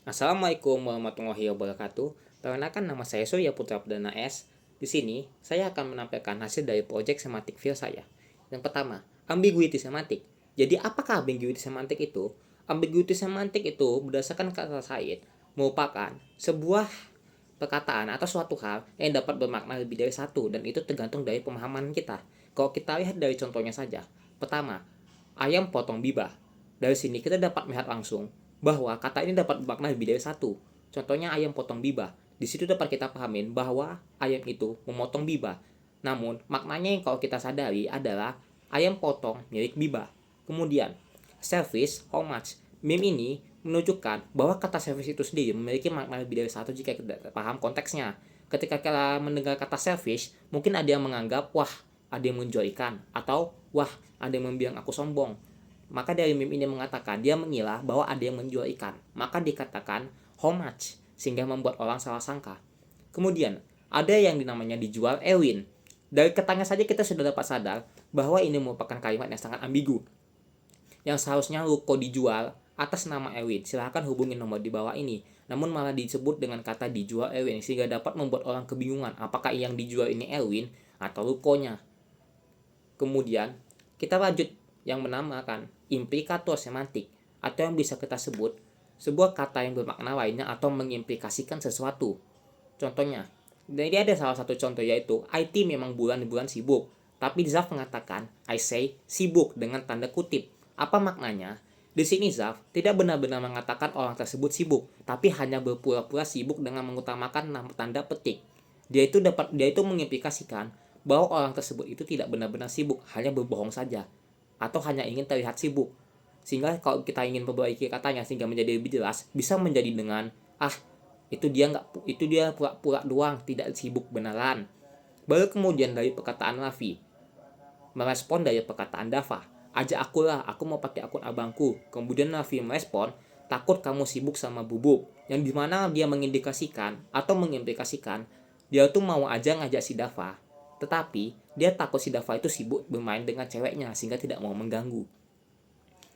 Assalamualaikum warahmatullahi wabarakatuh. Perkenalkan, nama saya Surya Putra Perdana S. Di sini, saya akan menampilkan hasil dari proyek semantik field saya. Yang pertama, ambiguity semantik. Jadi, apakah ambiguity semantik itu? Ambiguity semantik itu berdasarkan kata Said merupakan sebuah perkataan atau suatu hal yang dapat bermakna lebih dari satu, dan itu tergantung dari pemahaman kita. Kalau kita lihat dari contohnya saja. Pertama, ayam potong bibah. Dari sini kita dapat melihat langsung bahwa kata ini dapat bermakna lebih dari satu. Contohnya ayam potong bibah. Di situ dapat kita pahamin bahwa ayam itu memotong bibah. Namun, maknanya yang kalau kita sadari adalah ayam potong milik bibah. Kemudian, selfish, how much. Meme ini menunjukkan bahwa kata selfish itu sendiri memiliki makna lebih dari satu jika kita paham konteksnya. Ketika kita mendengar kata selfish, mungkin ada yang menganggap, wah, ada yang menjual ikan, atau wah, ada yang bilang aku sombong. Maka dari meme ini mengatakan dia mengira bahwa ada yang menjual ikan. Maka dikatakan how much, sehingga membuat orang salah sangka. Kemudian ada yang dinamanya dijual Ewin. Dari katanya saja kita sudah dapat sadar bahwa ini merupakan kalimat yang sangat ambigu. Yang seharusnya ruko dijual atas nama Ewin, silahkan hubungi nomor di bawah ini. Namun malah disebut dengan kata dijual Ewin, sehingga dapat membuat orang kebingungan apakah yang dijual ini Ewin atau rukonya. Kemudian kita lanjut yang menamakan implikator semantik, atau yang bisa kita sebut sebuah kata yang bermakna lainnya atau mengimplikasikan sesuatu. Contohnya, jadi ada salah satu contoh yaitu IT memang bulan-bulan sibuk, tapi Zaf mengatakan I say sibuk dengan tanda kutip. Apa maknanya? Di sini Zaf tidak benar-benar mengatakan orang tersebut sibuk, tapi hanya berpura-pura sibuk dengan mengutamakan tanda petik. Dia itu mengimplikasikan bahwa orang tersebut itu tidak benar-benar sibuk, hanya berbohong saja, atau hanya ingin terlihat sibuk. Sehingga kalau kita ingin memperbaiki katanya sehingga menjadi lebih jelas, bisa menjadi dengan itu dia pura-pura doang, tidak sibuk beneran. Baru kemudian dari perkataan Raffi merespon dari perkataan Dava, ajak aku lah, aku mau pakai akun abangku. Kemudian Raffi merespon, takut kamu sibuk sama bubuk, yang dimana dia mengindikasikan atau mengimplikasikan dia tuh mau aja ngajak si Dava, tetapi dia takut si Dava itu sibuk bermain dengan ceweknya sehingga tidak mau mengganggu.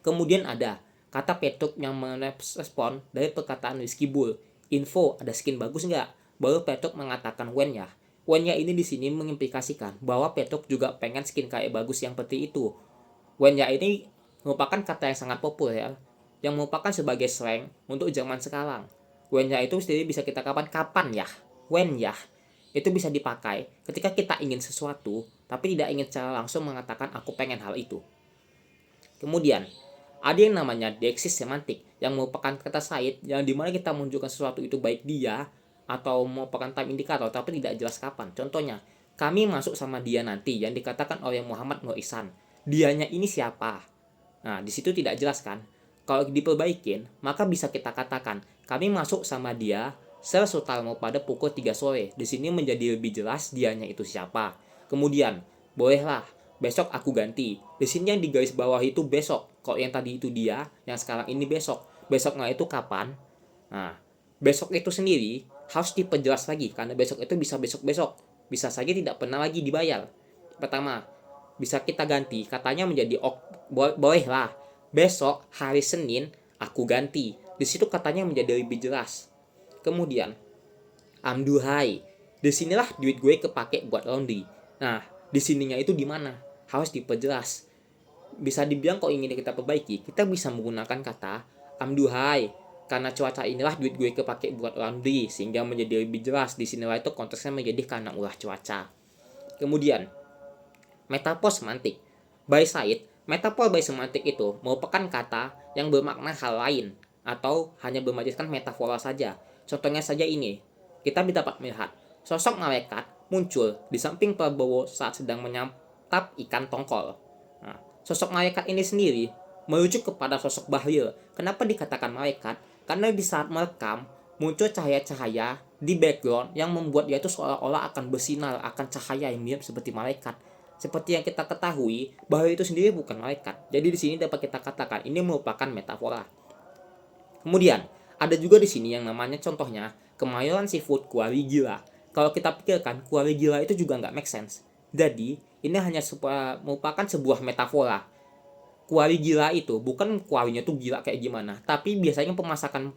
Kemudian ada kata Petruk yang merespon dari perkataan Rizky Bull, info ada skin bagus nggak? Baru Petruk mengatakan when ya. When ya ini di sini mengimplikasikan bahwa Petruk juga pengen skin kayak bagus yang seperti itu. When ya ini merupakan kata yang sangat populer yang merupakan sebagai slang untuk zaman sekarang. When ya itu sendiri bisa kita kapan ya. When ya itu bisa dipakai ketika kita ingin sesuatu tapi tidak ingin secara langsung mengatakan aku pengen hal itu. Kemudian ada yang namanya deiksis semantik yang merupakan kata Said yang dimana kita menunjukkan sesuatu itu baik dia atau merupakan time indikator tapi tidak jelas kapan. Contohnya, kami masuk sama dia nanti yang dikatakan oleh Muhammad Nur Ihsan. Dianya ini siapa? Nah, di situ tidak jelas kan? Kalau diperbaikin, maka bisa kita katakan kami masuk sama dia Sutarmo pada pukul 3 sore. Di sini menjadi lebih jelas dianya itu siapa. Kemudian, bolehlah besok aku ganti. Di sini yang di garis bawah itu besok. Kalau yang tadi itu dia, yang sekarang ini besok. Besoknya itu kapan? Nah, besok itu sendiri harus diperjelas lagi karena besok itu bisa besok-besok. Bisa saja tidak pernah lagi dibayar. Pertama, bisa kita ganti katanya menjadi bolehlah besok hari Senin aku ganti. Di situ katanya menjadi lebih jelas. Kemudian, amduhai. Disinilah duit gue kepake buat laundry. Nah, di sininya itu di mana? Harus diperjelas. Bisa dibilang kalau ingin kita perbaiki, kita bisa menggunakan kata amduhai. Karena cuaca inilah duit gue kepake buat laundry, sehingga menjadi lebih jelas. Di sinilah itu konteksnya menjadi karena ulah cuaca. Kemudian, metafor semantik. By Said, metafor by semantik itu merupakan kata yang bermakna hal lain atau hanya bermajiskan metafora saja. Contohnya saja ini, kita dapat melihat sosok malaikat muncul di samping Prabowo saat sedang menyantap ikan tongkol. Nah, sosok malaikat ini sendiri merujuk kepada sosok Bahlil. Kenapa dikatakan malaikat? Karena di saat merekam muncul cahaya-cahaya di background yang membuat dia itu seolah-olah akan bersinar, akan cahaya yang mirip seperti malaikat. Seperti yang kita ketahui, Bahlil itu sendiri bukan malaikat. Jadi di sini dapat kita katakan ini merupakan metafora. Kemudian, ada juga di sini yang namanya contohnya Kemayoran Seafood Kuali Gila. Kalau kita pikirkan, Kuali Gila itu juga nggak make sense. Jadi, ini hanya merupakan sebuah metafora. kuali gila itu bukan kualinya tuh gila kayak gimana, tapi biasanya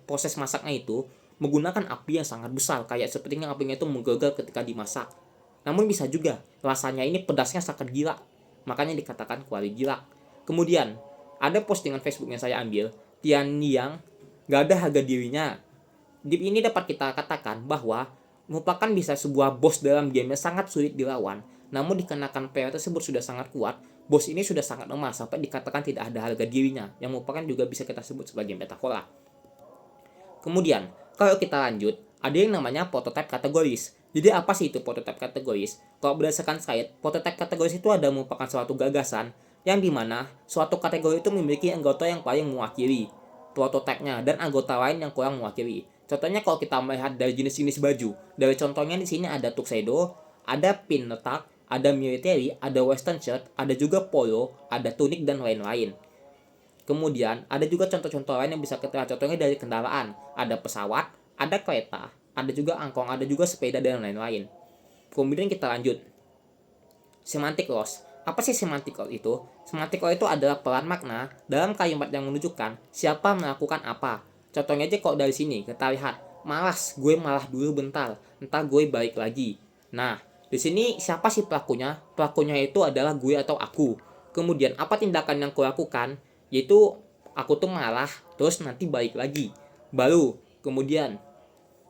proses masaknya itu menggunakan api yang sangat besar, kayak sepertinya apinya itu menggelegar ketika dimasak. Namun bisa juga rasanya ini pedasnya sangat gila, makanya dikatakan kuali gila. Kemudian ada postingan Facebook yang saya ambil, Tian yang gak ada harga dirinya. Di ini dapat kita katakan bahwa merupakan bisa sebuah boss dalam game yang sangat sulit dilawan, namun dikarenakan player tersebut sudah sangat kuat, bos ini sudah sangat lemah sampai dikatakan tidak ada harga dirinya, yang merupakan juga bisa kita sebut sebagai metafola. Kemudian, kalau kita lanjut, ada yang namanya prototype kategoris. Jadi apa sih itu prototype kategoris? Kalau berdasarkan saya, prototype kategoris itu ada merupakan suatu gagasan yang dimana suatu kategori itu memiliki anggota yang paling mewakili prototipenya dan anggota lain yang kurang mewakili. Contohnya kalau kita melihat dari jenis-jenis baju, dari contohnya di sini ada tuxedo, ada pin letak, ada military, ada western shirt, ada juga polo, ada tunik dan lain-lain. Kemudian ada juga contoh-contoh lain yang bisa kita lihat, contohnya dari kendaraan, ada pesawat, ada kereta, ada juga angkong, ada juga sepeda dan lain-lain. Kemudian kita lanjut. Semantic loss. Apa sih semantic loss itu? Semantic loss itu adalah peran makna dalam kalimat yang menunjukkan siapa melakukan apa. Contohnya aja kalau dari sini kita lihat, malas, gue malah dulu bentar, entar gue balik lagi. Nah, di sini siapa sih pelakunya? Pelakunya itu adalah gue atau aku. Kemudian apa tindakan yang kulakukan? Yaitu aku tuh malah terus nanti balik lagi. Baru kemudian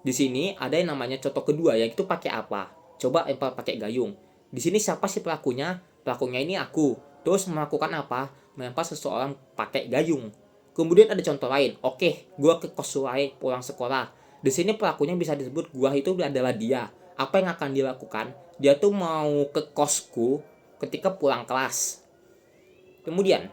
di sini ada yang namanya contoh kedua, yaitu pakai apa? Coba pakai gayung. Di sini siapa sih pelakunya? Pelakunya ini aku. Terus melakukan apa? Melempar seseorang pakai gayung. Kemudian ada contoh lain. Oke, gua ke kos Sulai pulang sekolah. Di sini pelakunya bisa disebut gua itu adalah dia. Apa yang akan dilakukan? Dia tuh mau ke kosku ketika pulang kelas. Kemudian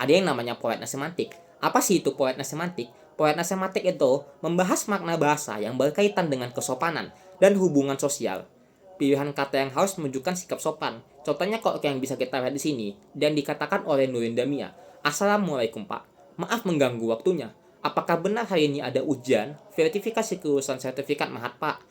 ada yang namanya politeness semantik. Apa sih itu politeness semantik? Politeness semantik itu membahas makna bahasa yang berkaitan dengan kesopanan dan hubungan sosial. Pilihan kata yang harus menunjukkan sikap sopan. Contohnya kalau yang bisa kita lihat di sini dan dikatakan oleh Nurin Damia. Assalamualaikum Pak. Maaf mengganggu waktunya. Apakah benar hari ini ada ujian verifikasi kelulusan sertifikat Mahat Pak?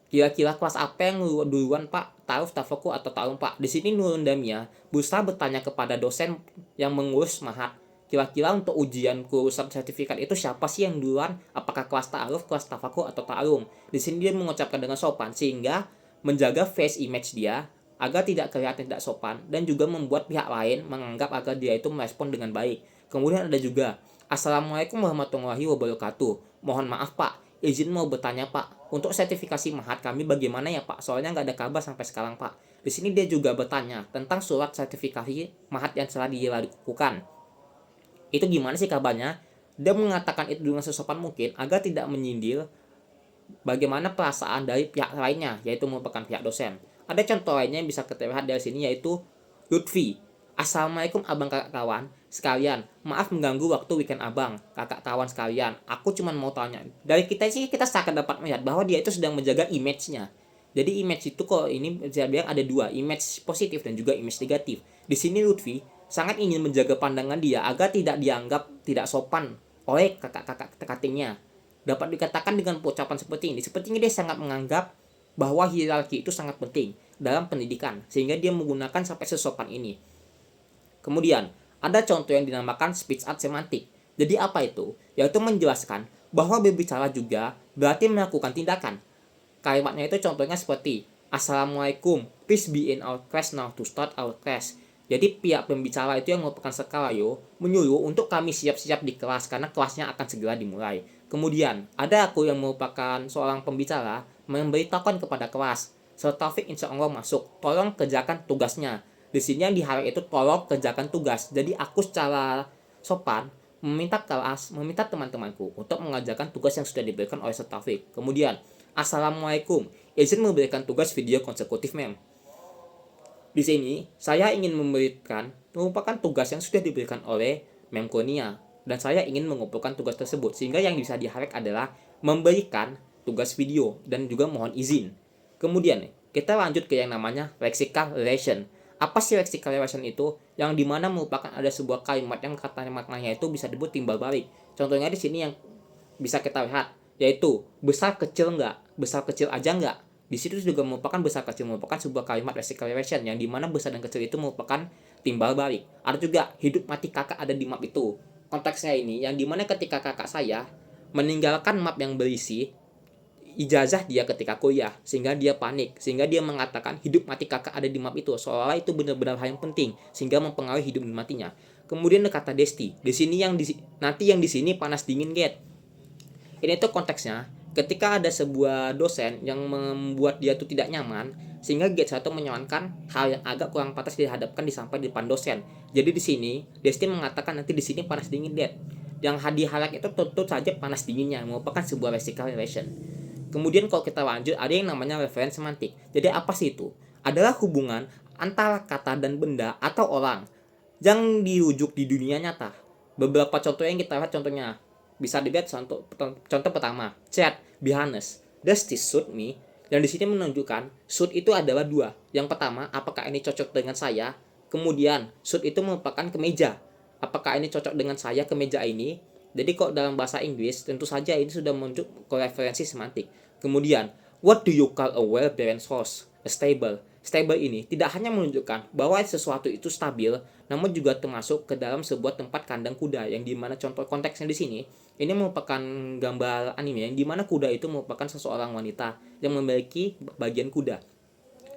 Kira-kira kelas apa yang duluan Pak? Taruf, tafaku, atau tarum Pak? Di sini Nurul Damia berusaha bertanya kepada dosen yang mengurus Mahat. Kira-kira untuk ujian kelulusan sertifikat itu siapa sih yang duluan? Apakah kelas ta'aruf, kelas tafaku, atau tarum? Di sini dia mengucapkan dengan sopan sehingga menjaga face image dia agar tidak kelihatan tidak sopan dan juga membuat pihak lain menganggap agar dia itu merespon dengan baik. Kemudian ada juga Assalamualaikum warahmatullahi wabarakatuh. Mohon maaf Pak, izin mau bertanya Pak, untuk sertifikasi Mahat kami bagaimana ya Pak? Soalnya nggak ada kabar sampai sekarang Pak. Di sini dia juga bertanya tentang surat sertifikasi Mahat yang telah dilakukan. Itu gimana sih kabarnya? Dia mengatakan itu dengan sesopan mungkin agar tidak menyindir bagaimana perasaan dari pihak lainnya, yaitu merupakan pihak dosen. Ada contoh lainnya yang bisa kita lihat dari sini, yaitu Lutfi. Assalamualaikum abang kakak kawan sekalian. Maaf mengganggu waktu weekend abang, kakak kawan sekalian. Aku cuma mau tanya. Dari kita sih kita seakan dapat melihat bahwa dia itu sedang menjaga image-nya. Jadi image itu kok ini saya bilang ada dua, image positif dan juga image negatif. Di sini Lutfi sangat ingin menjaga pandangan dia agar tidak dianggap tidak sopan oleh kakak-kakak cuttingnya. Dapat dikatakan dengan ucapan seperti ini, sepertinya dia sangat menganggap bahwa hierarki itu sangat penting dalam pendidikan, sehingga dia menggunakan sampai sesopan ini. Kemudian, ada contoh yang dinamakan speech art semantik. Jadi apa itu? Yaitu menjelaskan bahwa berbicara juga berarti melakukan tindakan. Kalimatnya itu contohnya seperti Assalamualaikum, please be in our class now to start our class. Jadi pihak pembicara itu yang merupakan sekalayo menyuruh untuk kami siap-siap di kelas karena kelasnya akan segera dimulai. Kemudian ada aku yang merupakan seorang pembicara memberitahukan kepada kelas, Sir Taufik insya Allah masuk, tolong kerjakan tugasnya. Di sini yang diharap itu tolong kerjakan tugas. Jadi aku secara sopan meminta kelas, meminta teman-temanku untuk mengerjakan tugas yang sudah diberikan oleh Sir Taufik. Kemudian, Assalamualaikum, izin memberikan tugas video konsekutif mem. Di sini, saya ingin memberikan merupakan tugas yang sudah diberikan oleh Mem Kurnia. Dan saya ingin mengumpulkan tugas tersebut. Sehingga yang bisa diharap adalah memberikan tugas video dan juga mohon izin. Kemudian, kita lanjut ke yang namanya lexical relation. Apa sih lexical relation itu? Yang dimana merupakan ada sebuah kalimat yang katanya maknanya itu bisa disebut timbal balik. Contohnya di sini yang bisa kita lihat, yaitu besar kecil enggak, besar kecil aja enggak, Di situ juga merupakan besar kecil merupakan sebuah kalimat reciprocal relation yang dimana besar dan kecil itu merupakan timbal balik. Ada juga hidup mati kakak ada di map itu. Konteksnya ini yang dimana ketika kakak saya meninggalkan map yang berisi ijazah dia ketika kuliah, sehingga dia panik, sehingga dia mengatakan hidup mati kakak ada di map itu, seolah-olah itu benar-benar hal yang penting sehingga mempengaruhi hidup dan matinya. Kemudian ada kata Desti di sini nanti yang di sini panas dingin get. Ini tuh konteksnya ketika ada sebuah dosen yang membuat dia tuh tidak nyaman, sehingga Get satu menyarankan hal yang agak kurang pantas dihadapkan disampaikan di depan dosen. Jadi di sini Desti mengatakan nanti di sini panas dingin Dad. Yang dihighlight itu tentu saja panas dinginnya merupakan sebuah reciprocal relation. Kemudian kalau kita lanjut ada yang namanya reference semantik. Jadi apa sih itu? Adalah hubungan antara kata dan benda atau orang yang dirujuk di dunia nyata. Beberapa contoh yang kita lihat contohnya bisa dilihat contoh pertama, chat, be honest. Does this suit me? Yang di sini menunjukkan suit itu adalah dua. Yang pertama, apakah ini cocok dengan saya? Kemudian, suit itu merupakan kemeja. Apakah ini cocok dengan saya kemeja ini? Jadi kok dalam bahasa Inggris tentu saja ini sudah menunjuk referensi semantik. Kemudian, what do you call a well-balanced horse? A stable. Stable ini tidak hanya menunjukkan bahwa sesuatu itu stabil, namun juga termasuk ke dalam sebuah tempat kandang kuda yang dimana contoh konteksnya di sini ini merupakan gambar anime yang dimana kuda itu merupakan seseorang wanita yang memiliki bagian kuda.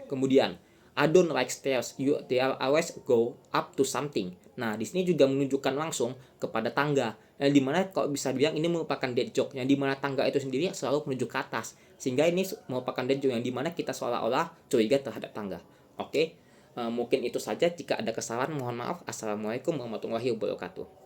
Kemudian, I don't like stairs, they always go up to something. Nah, di sini juga menunjukkan langsung kepada tangga. Yang dimana kalau bisa bilang ini merupakan dead joke, yang dimana tangga itu sendiri selalu menuju ke atas. Sehingga ini merupakan dead joke yang dimana kita seolah-olah curiga terhadap tangga. Oke, mungkin itu saja. Jika ada kesalahan mohon maaf. Assalamualaikum warahmatullahi wabarakatuh.